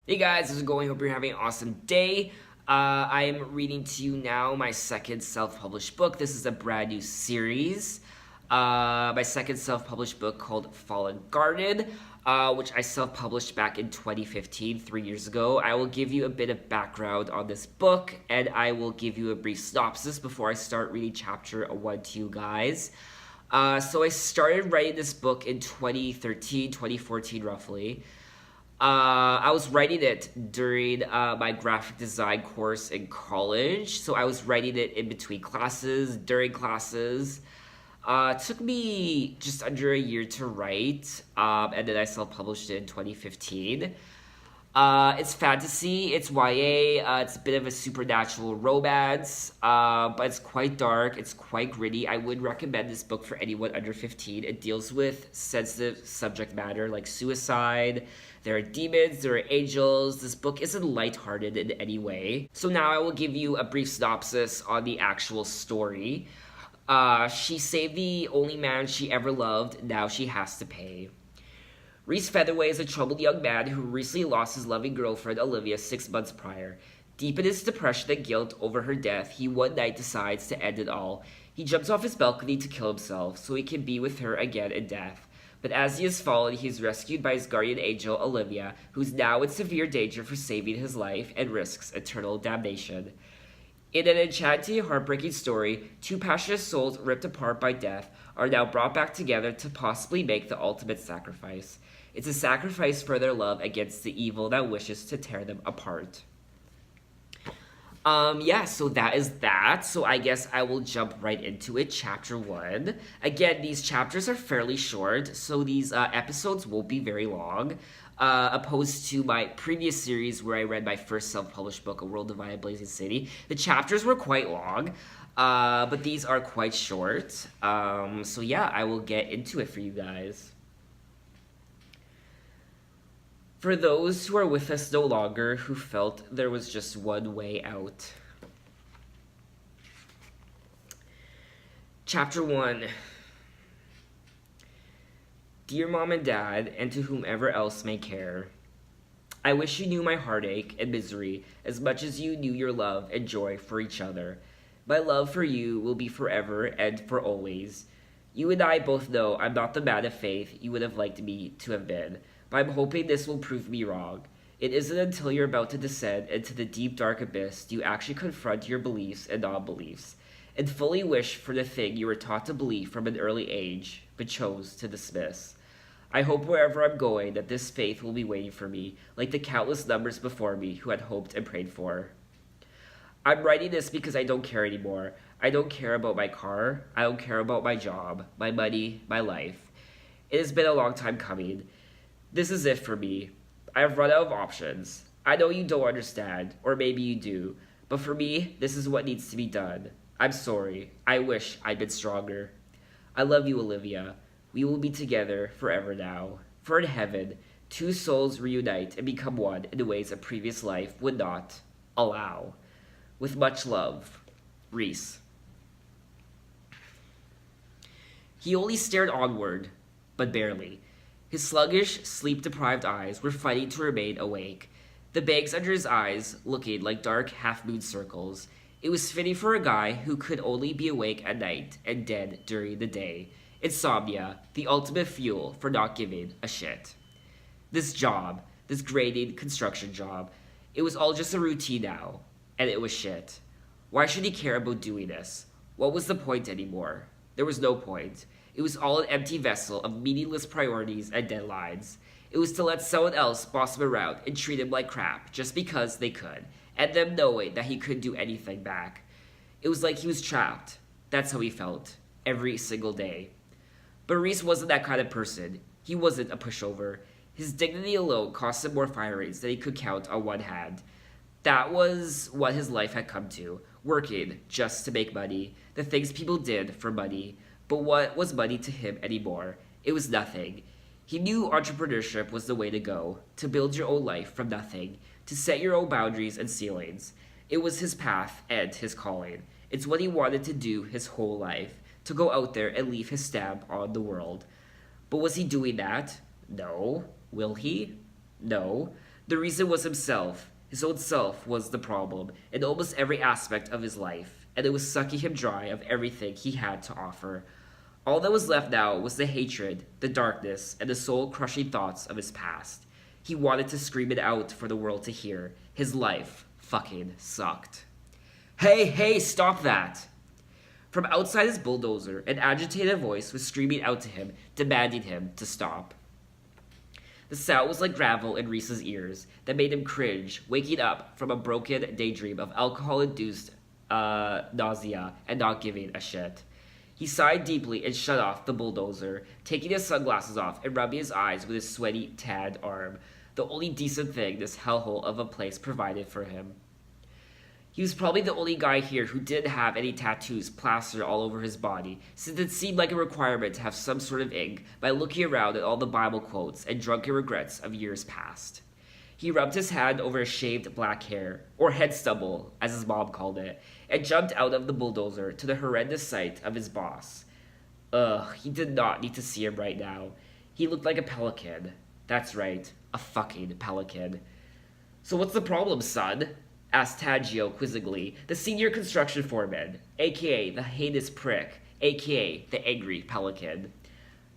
Hey guys, how's it going? Hope you're having an awesome day. I am reading to you now my second self-published book. This is a brand new series. My second self-published book called Fallen Guardin, which I self-published back in 2015, 3 years ago. I will give you a bit of background on this book, and I will give you a brief synopsis before I start reading chapter 1 to you guys. So I started writing this book in 2013, 2014 roughly. I was writing it during my graphic design course in college. So I was writing it in between classes, during classes. It took me just under a year to write, and then I self-published it in 2015. It's fantasy, it's YA, it's a bit of a supernatural romance, but it's quite dark, it's quite gritty. I would recommend this book for anyone under 15. It deals with sensitive subject matter like suicide. There are demons, there are angels. This book isn't lighthearted in any way. So now I will give you a brief synopsis on the actual story. She saved the only man she ever loved, now she has to pay. Reese Featherway is a troubled young man who recently lost his loving girlfriend Olivia 6 months prior. Deep in his depression and guilt over her death, he one night decides to end it all. He jumps off his balcony to kill himself so he can be with her again in death. But as he has fallen, he is rescued by his guardian angel, Olivia, who is now in severe danger for saving his life and risks eternal damnation. In an enchanting, heartbreaking story, two passionate souls ripped apart by death are now brought back together to possibly make the ultimate sacrifice. It's a sacrifice for their love against the evil that wishes to tear them apart. Yeah, so that is that. So I guess I will jump right into it. Chapter 1. Again, these chapters are fairly short, so these episodes won't be very long. Opposed to my previous series where I read my first self-published book, A World Divided Blazing City. The chapters were quite long, but these are quite short. So yeah, I will get into it for you guys. For those who are with us no longer, who felt there was just one way out. Chapter 1. Dear Mom and Dad, and to whomever else may care, I wish you knew my heartache and misery as much as you knew your love and joy for each other. My love for you will be forever and for always. You and I both know I'm not the man of faith you would have liked me to have been, but I'm hoping this will prove me wrong. It isn't until you're about to descend into the deep dark abyss do you actually confront your beliefs and non-beliefs, and fully wish for the thing you were taught to believe from an early age, but chose to dismiss. I hope wherever I'm going that this faith will be waiting for me, like the countless numbers before me who had hoped and prayed for. I'm writing this because I don't care anymore. I don't care about my car. I don't care about my job, my money, my life. It has been a long time coming. This is it for me. I have run out of options. I know you don't understand, or maybe you do, but for me, this is what needs to be done. I'm sorry. I wish I'd been stronger. I love you, Olivia. We will be together forever now. For in heaven, two souls reunite and become one in ways a previous life would not allow. With much love, Reese. He only stared onward, but barely. His sluggish, sleep-deprived eyes were fighting to remain awake, the bags under his eyes looking like dark half-moon circles. It was fitting for a guy who could only be awake at night and dead during the day. Insomnia, the ultimate fuel for not giving a shit. This job, this grading construction job, it was all just a routine now, and it was shit. Why should he care about doing this? What was the point anymore? There was no point. It was all an empty vessel of meaningless priorities and deadlines. It was to let someone else boss him around and treat him like crap just because they could, and them knowing that he couldn't do anything back. It was like he was trapped. That's how he felt, every single day. But Reese wasn't that kind of person. He wasn't a pushover. His dignity alone cost him more fire rates than he could count on one hand. That was what his life had come to, working just to make money, the things people did for money. But what was money to him anymore? It was nothing. He knew entrepreneurship was the way to go, to build your own life from nothing, to set your own boundaries and ceilings. It was his path and his calling. It's what he wanted to do his whole life, to go out there and leave his stamp on the world. But was he doing that? No. Will he? No. The reason was himself. His own self was the problem in almost every aspect of his life, and it was sucking him dry of everything he had to offer. All that was left now was the hatred, the darkness, and the soul-crushing thoughts of his past. He wanted to scream it out for the world to hear. His life fucking sucked. Hey, stop that! From outside his bulldozer, an agitated voice was screaming out to him, demanding him to stop. The sound was like gravel in Reese's ears that made him cringe, waking up from a broken daydream of alcohol-induced nausea and not giving a shit. He sighed deeply and shut off the bulldozer, taking his sunglasses off and rubbing his eyes with his sweaty, tanned arm, the only decent thing this hellhole of a place provided for him. He was probably the only guy here who didn't have any tattoos plastered all over his body, since it seemed like a requirement to have some sort of ink by looking around at all the Bible quotes and drunken regrets of years past. He rubbed his hand over his shaved black hair, or head stubble, as his mom called it, and jumped out of the bulldozer to the horrendous sight of his boss. He did not need to see him right now. He looked like a pelican. That's right, a fucking pelican. "So what's the problem, son?" asked Taggio quizzically, the senior construction foreman, a.k.a. the heinous prick, a.k.a. the angry pelican.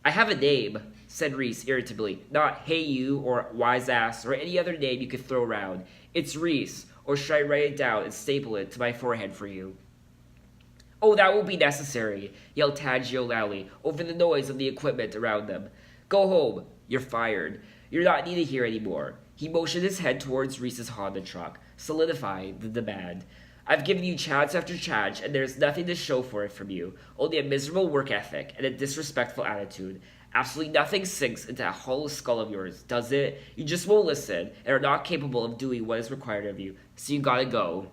"I have a name," said Reese irritably. "Not hey you or wise ass or any other name you could throw around. It's Reese, or should I write it down and staple it to my forehead for you?" "Oh, that won't be necessary," yelled Taggio loudly over the noise of the equipment around them. "Go home. You're fired. You're not needed here anymore." He motioned his head towards Reese's Honda truck, solidifying the demand. "I've given you chance after chance, and there's nothing to show for it from you. Only a miserable work ethic and a disrespectful attitude. Absolutely nothing sinks into that hollow skull of yours, does it? You just won't listen, and are not capable of doing what is required of you, so you gotta go."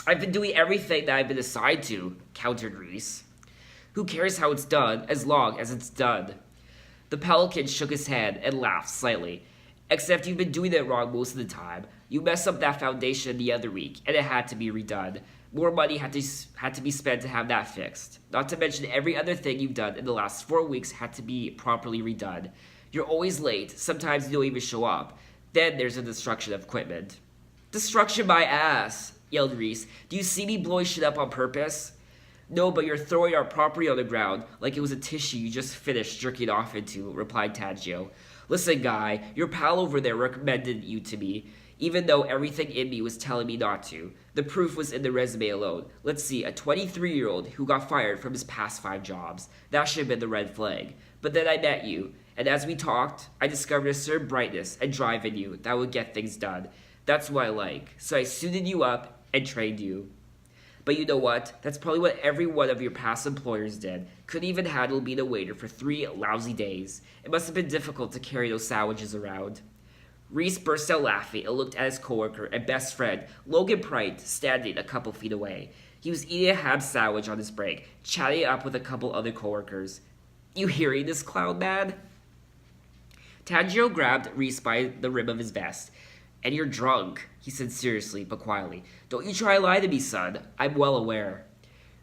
"I've been doing everything that I've been assigned to," countered Reese. "Who cares how it's done, as long as it's done?" The pelican shook his head and laughed slightly. "Except you've been doing it wrong most of the time. You messed up that foundation the other week, and it had to be redone. More money had to be spent to have that fixed. Not to mention every other thing you've done in the last 4 weeks had to be properly redone. You're always late. Sometimes you don't even show up. Then there's the destruction of equipment." "Destruction my ass," yelled Reese. "Do you see me blowing shit up on purpose?" "No, but you're throwing our property on the ground like it was a tissue you just finished jerking off into," replied Taggio. "Listen, guy, your pal over there recommended you to me, even though everything in me was telling me not to. The proof was in the resume alone. Let's see, a 23-year-old who got fired from his past 5 jobs. That should have been the red flag. But then I met you, and as we talked, I discovered a certain brightness and drive in you that would get things done. That's what I like. So I suited you up and trained you. But you know what? That's probably what every one of your past employers did. Couldn't even handle being a waiter for 3 lousy days. It must have been difficult to carry those sandwiches around." Reese burst out laughing and looked at his coworker and best friend, Logan Pright, standing a couple feet away. He was eating a ham sandwich on his break, chatting it up with a couple other coworkers. "You hearing this, clown man?" Taggio grabbed Reese by the rim of his vest. "And you're drunk," he said seriously but quietly. "Don't you try to lie to me, son. I'm well aware."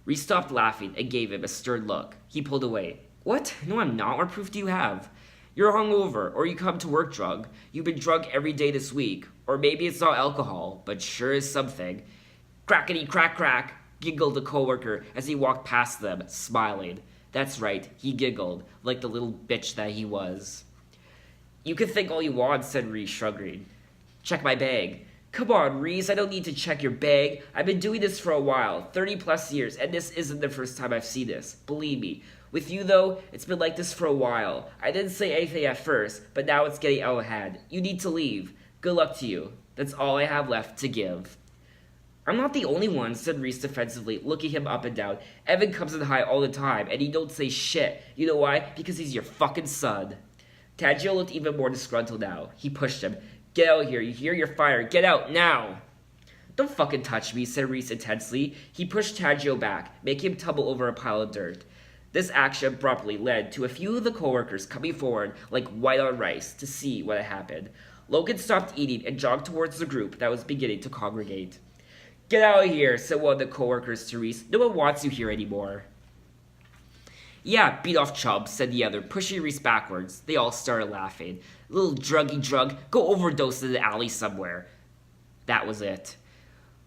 Reese stopped laughing and gave him a stern look. He pulled away. "What? No, I'm not. What proof do you have?" "You're hungover, or you come to work drunk. You've been drunk every day this week. Or maybe it's not alcohol, but sure is something." "Crackety crack crack," giggled the coworker as he walked past them, smiling. That's right, he giggled, like the little bitch that he was. "You can think all you want," said Reese, shrugging. "Check my bag." "Come on, Reese, I don't need to check your bag. I've been doing this for a while, 30 plus years, and this isn't the first time I've seen this. Believe me. With you, though, it's been like this for a while. I didn't say anything at first, but now it's getting out of hand. You need to leave. Good luck to you. That's all I have left to give." "I'm not the only one," said Reese defensively, looking him up and down. "Evan comes in high all the time, and he don't say shit. You know why? Because he's your fucking son." Taggio looked even more disgruntled now. He pushed him. "Get out here. You hear? You're fired. Get out, now!" "Don't fucking touch me," said Reese intensely. He pushed Taggio back, making him tumble over a pile of dirt. This action abruptly led to a few of the coworkers coming forward like white on rice to see what had happened. Logan stopped eating and jogged towards the group that was beginning to congregate. "Get out of here," said one of the coworkers to Reese. "No one wants you here anymore." Yeah, beat off chub, said the other, pushing Reese backwards. They all started laughing. Little druggy drug, go overdose in the alley somewhere. That was it.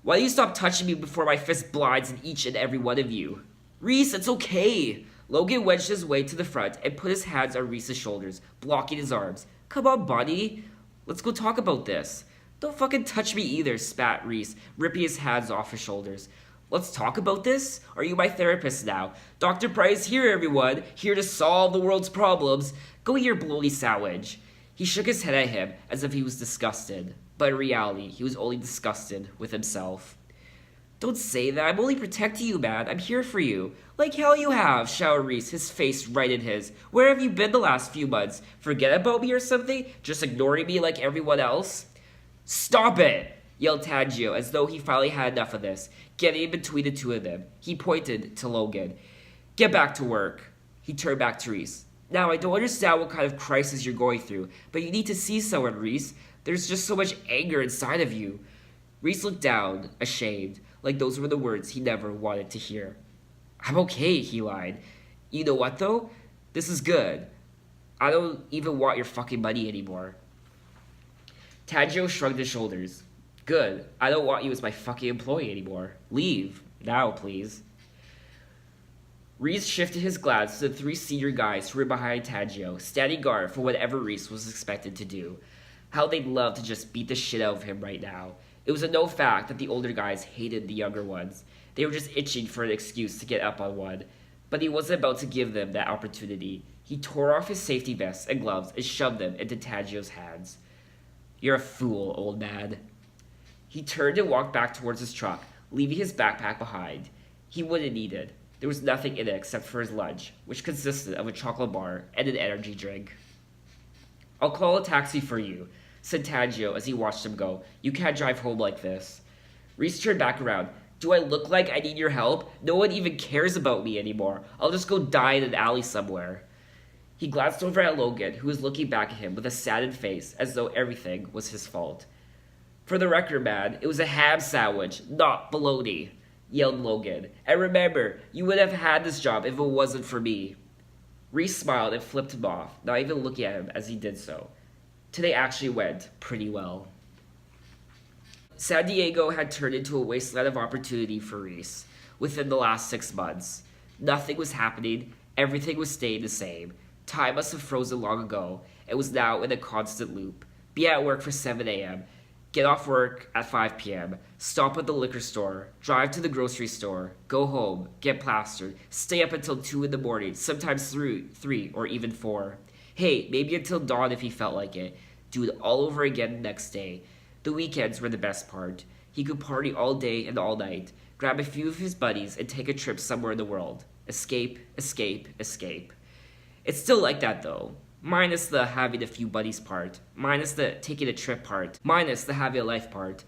Why do you stop touching me before my fist blinds in each and every one of you? Reese, it's okay. Logan wedged his way to the front and put his hands on Reese's shoulders, blocking his arms. Come on, buddy. Let's go talk about this. Don't fucking touch me either, spat Reese, ripping his hands off his shoulders. Let's talk about this? Are you my therapist now? Dr. Price here, everyone. Here to solve the world's problems. Go eat your bologna sandwich. He shook his head at him as if he was disgusted. But in reality, he was only disgusted with himself. Don't say that. I'm only protecting you, man. I'm here for you. Like hell you have, shouted Reese, his face right in his. Where have you been the last few months? Forget about me or something? Just ignoring me like everyone else? Stop it! Yelled Tangio, as though he finally had enough of this. Getting in between the two of them, he pointed to Logan. Get back to work. He turned back to Reese. Now, I don't understand what kind of crisis you're going through, but you need to see someone, Reese. There's just so much anger inside of you. Reese looked down, ashamed, like those were the words he never wanted to hear. I'm okay, he lied. You know what, though? This is good. I don't even want your fucking money anymore. Tangio shrugged his shoulders. Good. I don't want you as my fucking employee anymore. Leave. Now, please. Reese shifted his glance to the three senior guys who were behind Tangio, standing guard for whatever Reese was expected to do. How they'd love to just beat the shit out of him right now. It was a no fact that the older guys hated the younger ones. They were just itching for an excuse to get up on one. But he wasn't about to give them that opportunity. He tore off his safety vest and gloves and shoved them into Tangio's hands. You're a fool, old man. He turned and walked back towards his truck, leaving his backpack behind. He wouldn't need it. There was nothing in it except for his lunch, which consisted of a chocolate bar and an energy drink. I'll call a taxi for you, said Tangio as he watched him go. You can't drive home like this. Reese turned back around. Do I look like I need your help? No one even cares about me anymore. I'll just go die in an alley somewhere. He glanced over at Logan, who was looking back at him with a saddened face, as though everything was his fault. For the record, man, it was a ham sandwich, not bologna, yelled Logan. And remember, you would have had this job if it wasn't for me. Reese smiled and flipped him off, not even looking at him as he did so. Today actually went pretty well. San Diego had turned into a wasteland of opportunity for Reese within the last 6 months. Nothing was happening, everything was staying the same. Time must have frozen long ago, and was now in a constant loop. Be at work for 7 a.m., get off work at 5 p.m., stop at the liquor store, drive to the grocery store, go home, get plastered, stay up until 2 in the morning, sometimes 3 or even 4. Hey, maybe until dawn if he felt like it. Do it all over again the next day. The weekends were the best part. He could party all day and all night, grab a few of his buddies, and take a trip somewhere in the world. Escape, escape, escape. It's still like that though. Minus the having a few buddies part. Minus the taking a trip part. Minus the having a life part.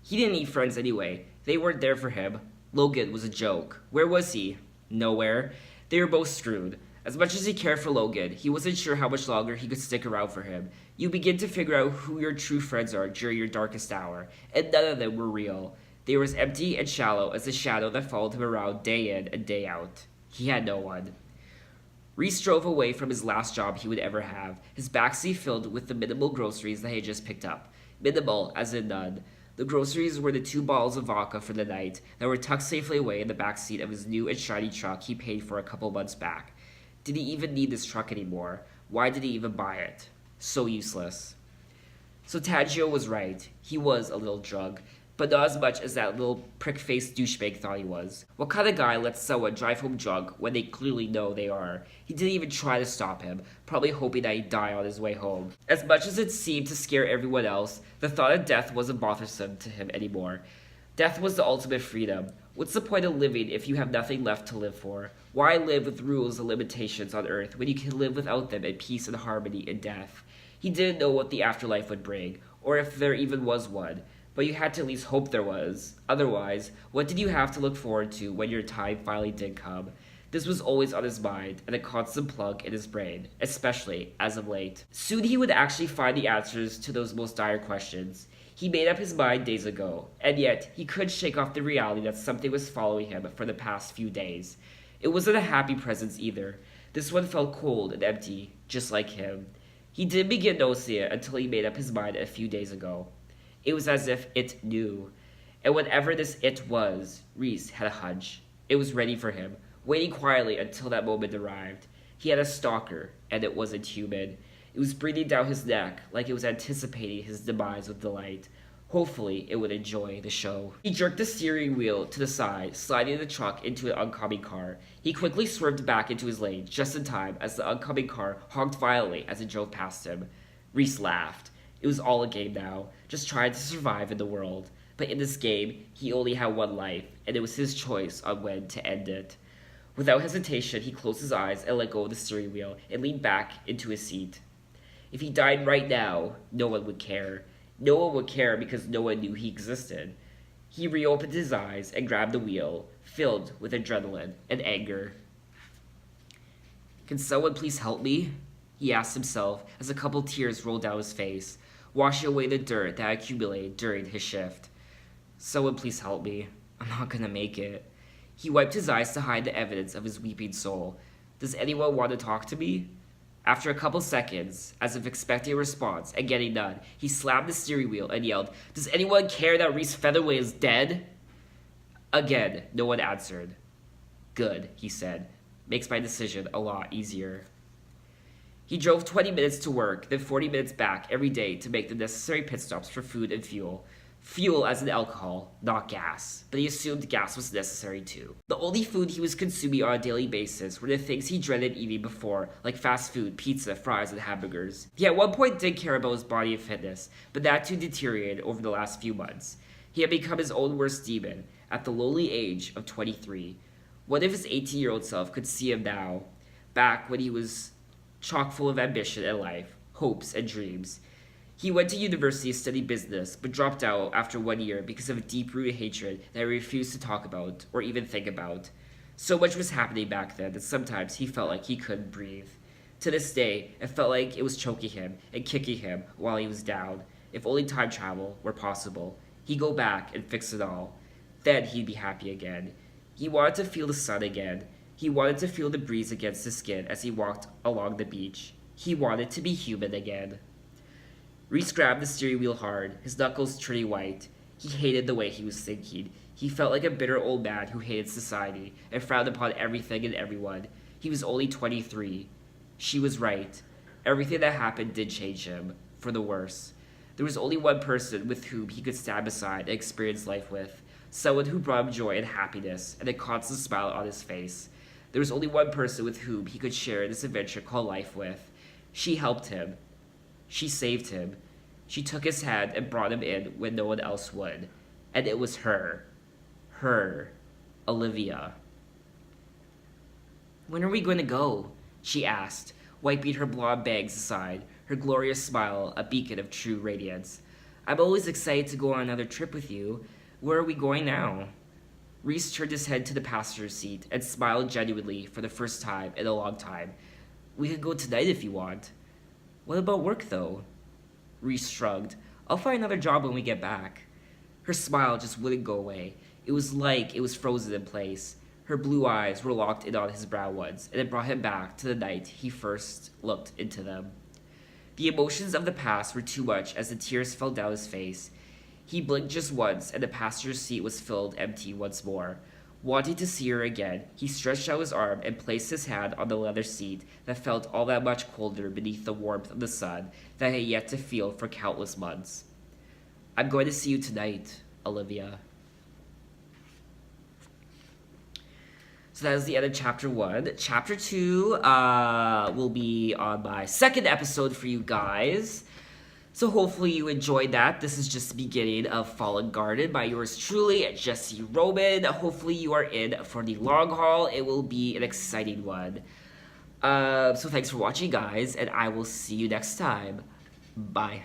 He didn't need friends anyway. They weren't there for him. Logan was a joke. Where was he? Nowhere. They were both screwed. As much as he cared for Logan, he wasn't sure how much longer he could stick around for him. You begin to figure out who your true friends are during your darkest hour, and none of them were real. They were as empty and shallow as the shadow that followed him around day in and day out. He had no one. Reese drove away from his last job he would ever have, his backseat filled with the minimal groceries that he had just picked up. Minimal, as in none. The groceries were the 2 bottles of vodka for the night that were tucked safely away in the backseat of his new and shiny truck he paid for a couple months back. Did he even need this truck anymore? Why did he even buy it? So useless. So Tangio was right. He was a little drug, but not as much as that little prick-faced douchebag thought he was. What kind of guy lets someone drive home drunk when they clearly know they are? He didn't even try to stop him, probably hoping that he'd die on his way home. As much as it seemed to scare everyone else, the thought of death wasn't bothersome to him anymore. Death was the ultimate freedom. What's the point of living if you have nothing left to live for? Why live with rules and limitations on Earth when you can live without them in peace and harmony in death? He didn't know what the afterlife would bring, or if there even was one, but you had to at least hope there was. Otherwise, what did you have to look forward to when your time finally did come? This was always on his mind and a constant plug in his brain, especially as of late. Soon he would actually find the answers to those most dire questions. He made up his mind days ago, and yet he couldn't shake off the reality that something was following him for the past few days. It wasn't a happy presence either. This one felt cold and empty, just like him. He didn't begin noticing it until he made up his mind a few days ago. It was as if it knew. And whatever this it was, Reese had a hunch. It was ready for him, waiting quietly until that moment arrived. He had a stalker, and it wasn't human. It was breathing down his neck like it was anticipating his demise with delight. Hopefully, it would enjoy the show. He jerked the steering wheel to the side, sliding the truck into an oncoming car. He quickly swerved back into his lane, just in time as the oncoming car honked violently as it drove past him. Reese laughed. It was all a game now, just trying to survive in the world. But in this game, he only had one life, and it was his choice on when to end it. Without hesitation, he closed his eyes and let go of the steering wheel and leaned back into his seat. If he died right now, no one would care. No one would care because no one knew he existed. He reopened his eyes and grabbed the wheel, filled with adrenaline and anger. Can someone please help me? He asked himself as a couple tears rolled down his face, washing away the dirt that accumulated during his shift. Someone please help me. I'm not gonna make it. He wiped his eyes to hide the evidence of his weeping soul. Does anyone want to talk to me? After a couple seconds, as if expecting a response and getting none, he slammed the steering wheel and yelled, "Does anyone care that Reese Featherweight is dead?" Again, no one answered. Good, he said. Makes my decision a lot easier. He drove 20 minutes to work, then 40 minutes back every day to make the necessary pit stops for food and fuel. Fuel as in alcohol, not gas, but he assumed gas was necessary too. The only food he was consuming on a daily basis were the things he dreaded eating before, like fast food, pizza, fries, and hamburgers. He at one point did care about his body and fitness, but that too deteriorated over the last few months. He had become his own worst demon at the lowly age of 23. What if his 18-year-old self could see him now, back when he was chock full of ambition and life, hopes and dreams? He went to university to study business, but dropped out after 1 year because of a deep-rooted hatred that he refused to talk about or even think about. So much was happening back then that sometimes he felt like he couldn't breathe. To this day, it felt like it was choking him and kicking him while he was down. If only time travel were possible, he'd go back and fix it all. Then he'd be happy again. He wanted to feel the sun again. He wanted to feel the breeze against his skin as he walked along the beach. He wanted to be human again. Reese grabbed the steering wheel hard, his knuckles turning white. He hated the way he was thinking. He felt like a bitter old man who hated society and frowned upon everything and everyone. He was only 23. She was right. Everything that happened did change him, for the worse. There was only one person with whom he could stand beside and experience life with, someone who brought him joy and happiness and a constant smile on his face. There was only one person with whom he could share this adventure called life with. She helped him. She saved him. She took his hand and brought him in when no one else would. And it was her. Her. Olivia. When are we going to go? She asked, wiping her blonde bangs aside, her glorious smile a beacon of true radiance. I'm always excited to go on another trip with you. Where are we going now? Reese turned his head to the passenger's seat and smiled genuinely for the first time in a long time. We could go tonight if you want. What about work, though? Reese shrugged. I'll find another job when we get back. Her smile just wouldn't go away. It was like it was frozen in place. Her blue eyes were locked in on his brown ones, and it brought him back to the night he first looked into them. The emotions of the past were too much as the tears fell down his face. He blinked just once, and the passenger's seat was filled empty once more. Wanting to see her again, he stretched out his arm and placed his hand on the leather seat that felt all that much colder beneath the warmth of the sun that he had yet to feel for countless months. I'm going to see you tonight, Olivia. So that is the end of chapter 1. Chapter 2 will be on my second episode for you guys. So hopefully you enjoyed that. This is just the beginning of Fallen Guardin by yours truly, Jesse Roman. Hopefully you are in for the long haul. It will be an exciting one. So thanks for watching, guys, and I will see you next time. Bye.